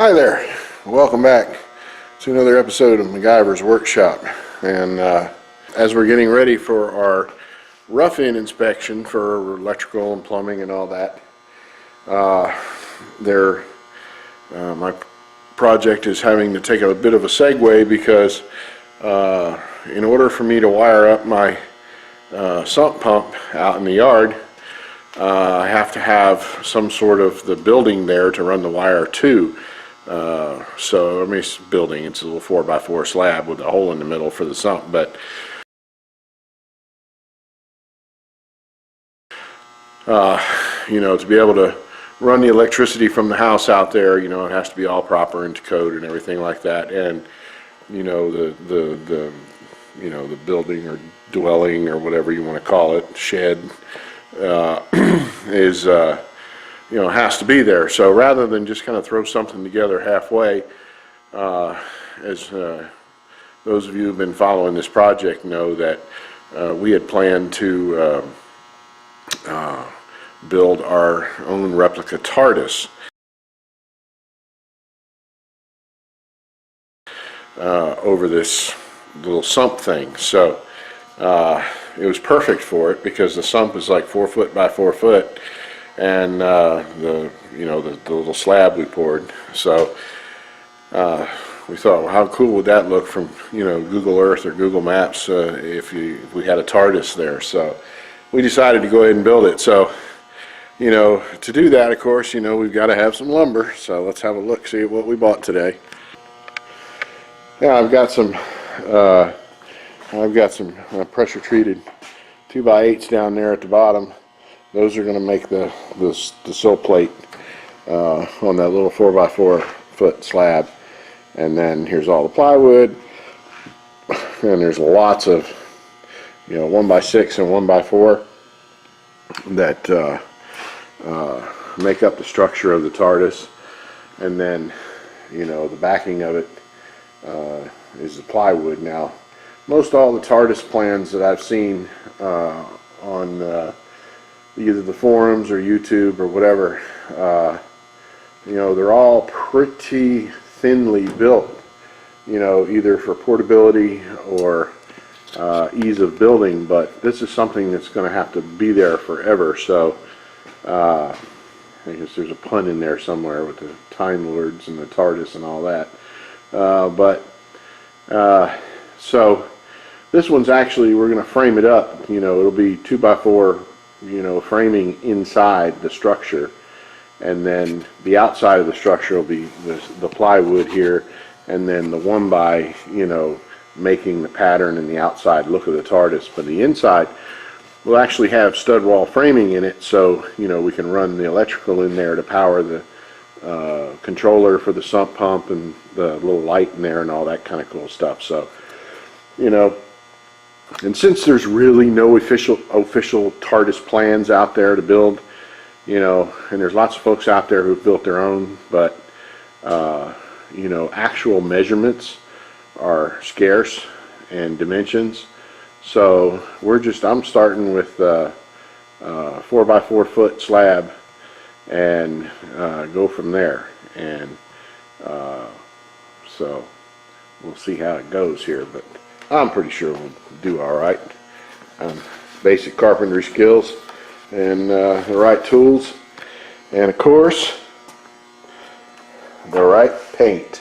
Hi there, welcome back to another episode of MacGyver's Workshop. And as we're getting ready for our rough-in inspection for electrical and plumbing and all that, my project is having to take a bit of a segue because in order for me to wire up my sump pump out in the yard, I have to have some sort of the building there to run the wire to. So I mean, it's building, it's a little 4x4 slab with a hole in the middle for the sump, but you know, to be able to run the electricity from the house out there, you know, it has to be all proper into code and everything like that. And you know, the you know, the building or dwelling or whatever you want to call it, shed, is you know, has to be there. So rather than just kind of throw something together halfway, as those of you who've been following this project know, that we had planned to build our own replica Tardis over this little sump thing. So it was perfect for it because the sump is like 4 foot by 4 foot, and the little slab we poured. So we thought, well, how cool would that look from, you know, Google Earth or Google Maps if we had a Tardis there. So we decided to go ahead and build it. So, you know, to do that, of course, you know, we've got to have some lumber. So let's have a look, see what we bought today. Yeah, I've got some pressure treated 2x8s down there at the bottom. Those are going to make the sill plate on that little 4x4 foot slab. And then here's all the plywood, and there's lots of, you know, 1x6 and 1x4 that make up the structure of the Tardis. And then, you know, the backing of it is the plywood. Now, most all the Tardis plans that I've seen on either the forums or YouTube or whatever, you know, they're all pretty thinly built, you know, either for portability or ease of building. But this is something that's going to have to be there forever. So I guess there's a pun in there somewhere with the Time Lords and the Tardis and all that. So this one's actually, we're going to frame it up. You know, it'll be 2x4, you know, framing inside the structure, and then the outside of the structure will be the plywood here, and then the 1x, you know, making the pattern and the outside look of the Tardis. But the inside will actually have stud wall framing in it, so, you know, we can run the electrical in there to power the controller for the sump pump and the little light in there and all that kind of cool stuff. So, you know, and since there's really no official Tardis plans out there to build, you know, and there's lots of folks out there who've built their own, but you know, actual measurements are scarce and dimensions. So I'm starting with 4x4 foot slab and go from there. And so we'll see how it goes here, but I'm pretty sure we'll do all right. Basic carpentry skills and the right tools, and of course the right paint.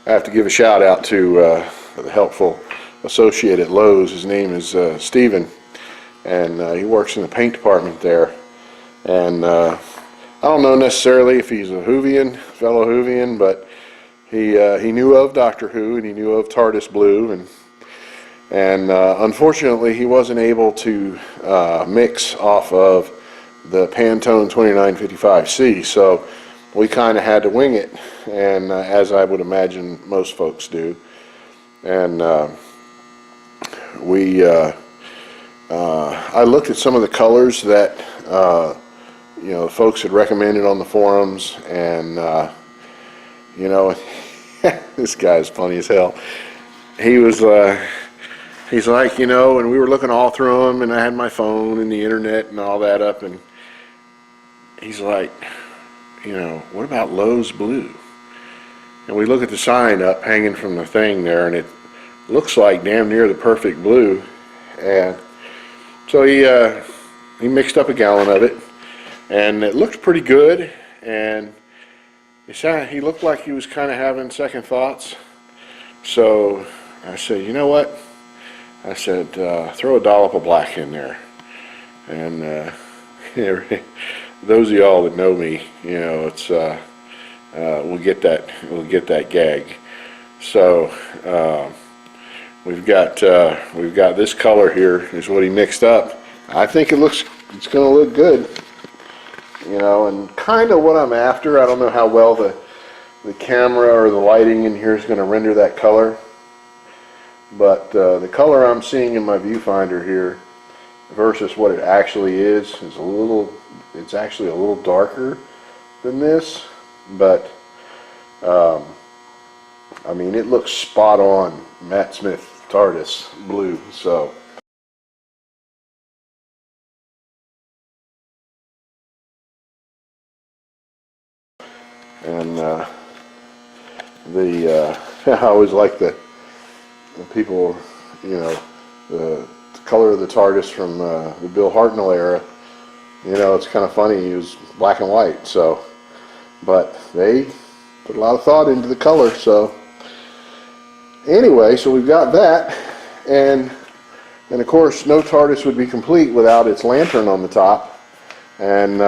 I have to give a shout out to the helpful associate at Lowe's. His name is Steven, and he works in the paint department there. And I don't know necessarily if he's a fellow Whovian, but he knew of Doctor Who, and he knew of Tardis Blue, and unfortunately he wasn't able to mix off of the Pantone 2955C, so we kind of had to wing it, and as I would imagine most folks do. And I looked at some of the colors that you know, folks had recommended on the forums, and you know, this guy's funny as hell. He's like, you know, and we were looking all through them, and I had my phone and the internet and all that up, and he's like, you know, what about Lowe's blue? And we look at the sign up hanging from the thing there, and it looks like damn near the perfect blue. And so he mixed up a gallon of it, and it looked pretty good. And he looked like he was kind of having second thoughts. So I said, you know what? I said, throw a dollop of black in there. And those of y'all that know me, you know, it's we'll get that gag. So we've got this color here is what he mixed up. I think it's going to look good, you know, and kind of what I'm after. I don't know how well the camera or the lighting in here is going to render that color, but the color I'm seeing in my viewfinder here versus what it actually is it's actually a little darker than this, but I mean, it looks spot on Matt Smith Tardis blue. So and I always like the people, you know, the color of the Tardis from the Bill Hartnell era. You know, it's kind of funny, he was black and white, so, but they put a lot of thought into the color. So anyway, so we've got that, and of course no Tardis would be complete without its lantern on the top. And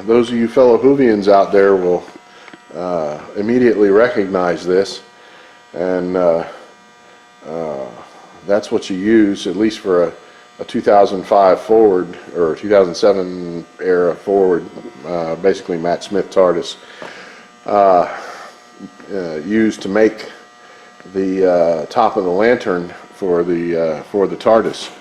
those of you fellow Whovians out there will immediately recognize this, and that's what you use, at least for a 2005 forward, or 2007 era forward, basically Matt Smith Tardis, used to make the top of the lantern for the Tardis.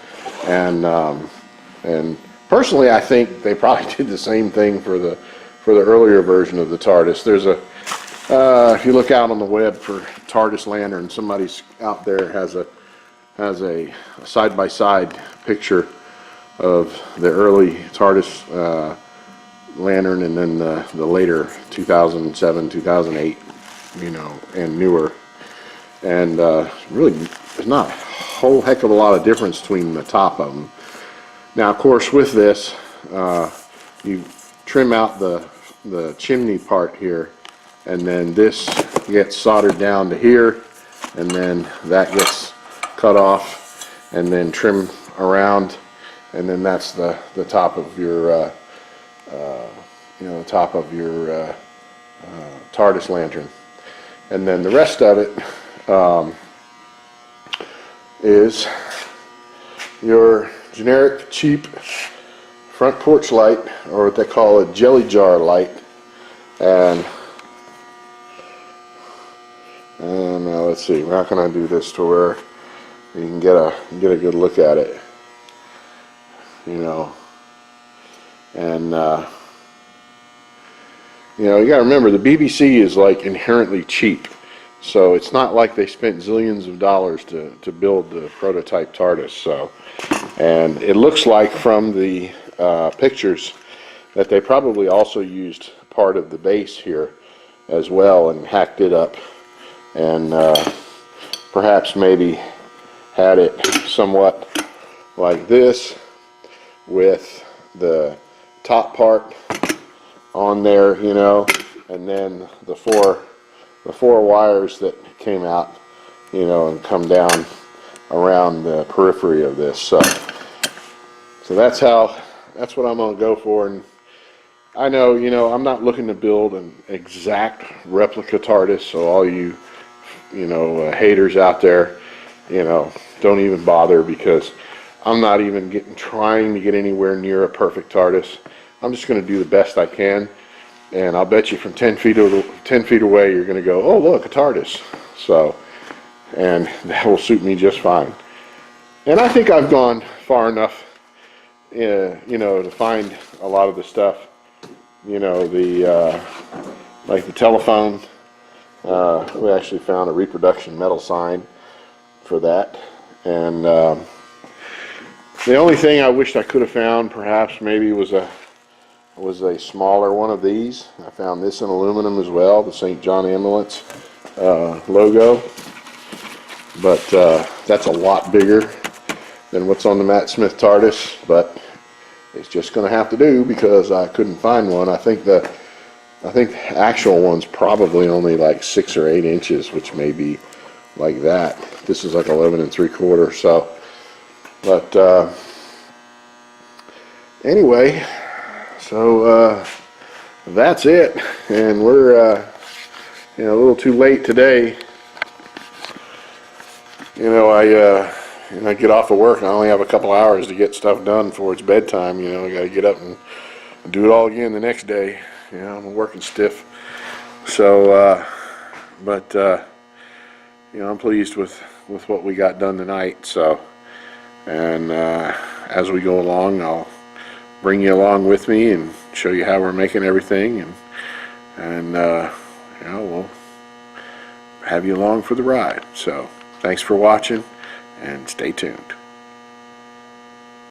And personally, I think they probably did the same thing for the earlier version of the Tardis. There's if you look out on the web for Tardis lantern, somebody's out there has a side-by-side picture of the early Tardis lantern, and then the later 2007, 2008, you know, and newer. And really, there's not a whole heck of a lot of difference between the top of them. Now, of course, with this, you trim out the chimney part here, and then this gets soldered down to here, and then that gets cut off, and then trim around, and then that's the top of your you know, top of your Tardis lantern. And then the rest of it is your generic cheap front porch light, or what they call a jelly jar light. And now let's see, how can I do this to where you can get a good look at it, you know. And you know, you got to remember, the BBC is like inherently cheap, so it's not like they spent zillions of dollars to build the prototype Tardis. So, and it looks like from the pictures that they probably also used part of the base here as well and hacked it up, and perhaps maybe had it somewhat like this with the top part on there, you know, and then the four wires that came out, you know, and come down around the periphery of this. So that's what I'm going to go for. And I know, you know, I'm not looking to build an exact replica Tardis, so all you know, haters out there, you know, don't even bother, because I'm not even trying to get anywhere near a perfect Tardis. I'm just going to do the best I can, and I'll bet you from 10 feet away you're going to go, oh look, a Tardis. So, and that will suit me just fine. And I think I've gone far enough, you know, to find a lot of the stuff, you know, like the telephone. We actually found a reproduction metal sign for that. And the only thing I wished I could have found, perhaps maybe, was was a smaller one of these. I found this in aluminum as well, the St. John Ambulance logo. But that's a lot bigger than what's on the Matt Smith Tardis, but it's just going to have to do because I couldn't find one. I think the actual one's probably only like 6 or 8 inches, which may be like that. This is like 11 3/4. So, but anyway, so that's it, and we're you know, a little too late today. You know, I get off of work and I only have a couple hours to get stuff done before it's bedtime. You know, I got to get up and do it all again the next day. You know, I'm working stiff. So, but you know, I'm pleased with what we got done tonight. So, and as we go along, I'll bring you along with me and show you how we're making everything, and you know, we'll have you along for the ride. So, thanks for watching, and stay tuned.